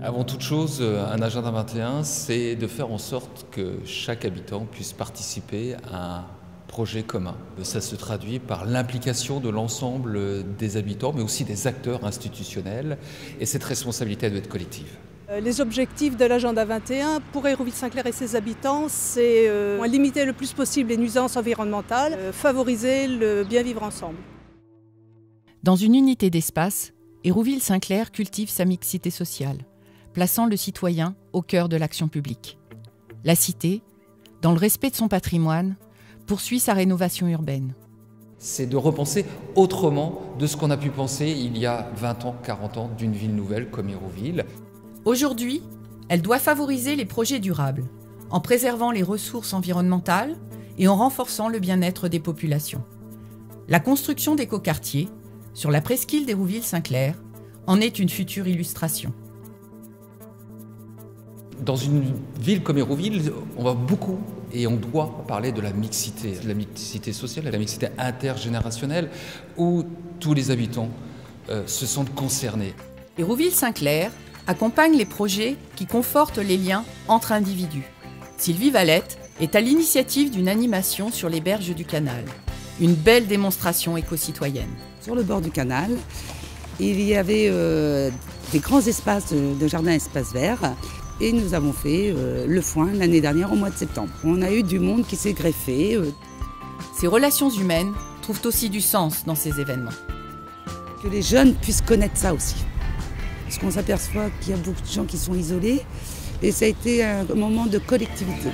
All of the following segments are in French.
Avant toute chose, un agenda 21, c'est de faire en sorte que chaque habitant puisse participer à un projet commun. Ça se traduit par l'implication de l'ensemble des habitants, mais aussi des acteurs institutionnels, et cette responsabilité doit être collective. Les objectifs de l'agenda 21 pour Hérouville-Saint-Clair et ses habitants, c'est limiter le plus possible les nuisances environnementales, favoriser le bien vivre ensemble. Dans une unité d'espace, Hérouville-Saint-Clair cultive sa mixité sociale, plaçant le citoyen au cœur de l'action publique. La cité, dans le respect de son patrimoine, poursuit sa rénovation urbaine. C'est de repenser autrement de ce qu'on a pu penser il y a 20 ans, 40 ans d'une ville nouvelle comme Hérouville. Aujourd'hui, elle doit favoriser les projets durables, en préservant les ressources environnementales et en renforçant le bien-être des populations. La construction d'écoquartiers, sur la presqu'île d'Hérouville-Saint-Clair, en est une future illustration. Dans une ville comme Hérouville, on va beaucoup et on doit parler de la mixité sociale, de la mixité intergénérationnelle, où tous les habitants se sentent concernés. Hérouville-Saint-Clair accompagne les projets qui confortent les liens entre individus. Sylvie Valette est à l'initiative d'une animation sur les berges du canal, une belle démonstration éco-citoyenne. Sur le bord du canal, il y avait des grands espaces de jardins espaces verts. Et nous avons fait le foin l'année dernière au mois de septembre. On a eu du monde qui s'est greffé. Ces relations humaines trouvent aussi du sens dans ces événements. Que les jeunes puissent connaître ça aussi. Parce qu'on s'aperçoit qu'il y a beaucoup de gens qui sont isolés. Et ça a été un moment de collectivité.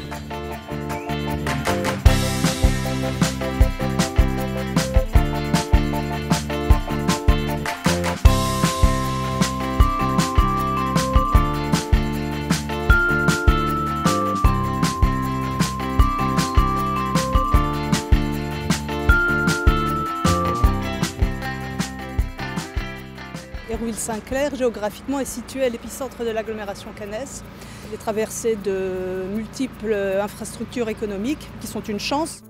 Hérouville-Saint-Clair, géographiquement, est située à l'épicentre de l'agglomération caennaise. Elle est traversée de multiples infrastructures économiques qui sont une chance.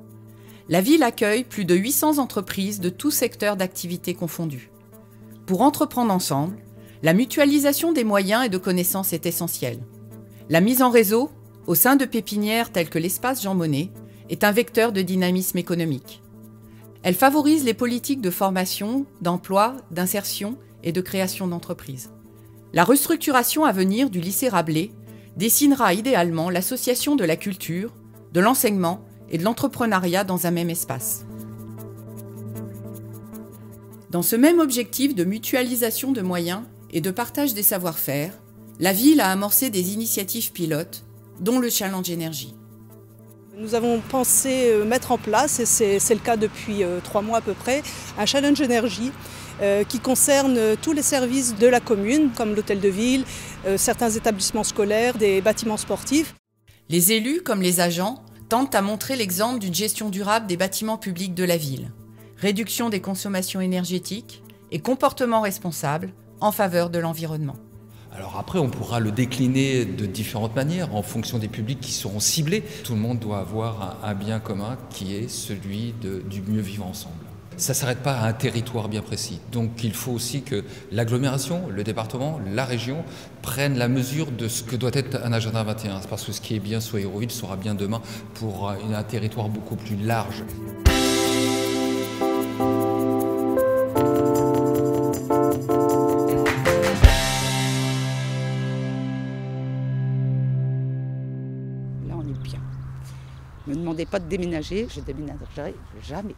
La ville accueille plus de 800 entreprises de tous secteurs d'activité confondus. Pour entreprendre ensemble, la mutualisation des moyens et de connaissances est essentielle. La mise en réseau, au sein de pépinières telles que l'espace Jean Monnet, est un vecteur de dynamisme économique. Elle favorise les politiques de formation, d'emploi, d'insertion et de création d'entreprises. La restructuration à venir du lycée Rabelais dessinera idéalement l'association de la culture, de l'enseignement et de l'entrepreneuriat dans un même espace. Dans ce même objectif de mutualisation de moyens et de partage des savoir-faire, la ville a amorcé des initiatives pilotes, dont le Challenge Énergie. Nous avons pensé mettre en place, et c'est le cas depuis 3 mois à peu près, un Challenge Énergie qui concerne tous les services de la commune, comme l'hôtel de ville, certains établissements scolaires, des bâtiments sportifs. Les élus, comme les agents, tentent à montrer l'exemple d'une gestion durable des bâtiments publics de la ville, réduction des consommations énergétiques et comportement responsable en faveur de l'environnement. Alors après, on pourra le décliner de différentes manières en fonction des publics qui seront ciblés. Tout le monde doit avoir un bien commun qui est celui du mieux vivre ensemble. Ça ne s'arrête pas à un territoire bien précis. Donc il faut aussi que l'agglomération, le département, la région prennent la mesure de ce que doit être un agenda 21. Parce que ce qui est bien sur Hérouville sera bien demain pour un territoire beaucoup plus large. Là, on est bien. Ne me demandez pas de déménager, je ne déménagerai jamais.